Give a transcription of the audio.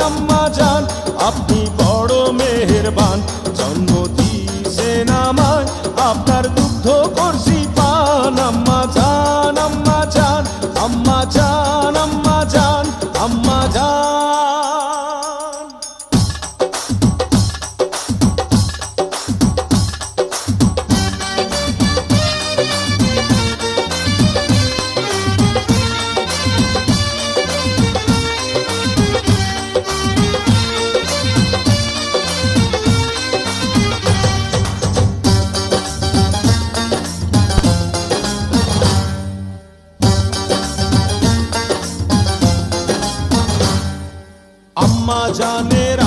আম্মা জান আপনি বড় মেহেরবান, জন্ম দিয়েছেন আমায় আপনার দুগ্ধ করছি পান। আম্মা জান আম্মা জান আম্মা জান আম্মা জান আম্মা জান। আম্মা জানের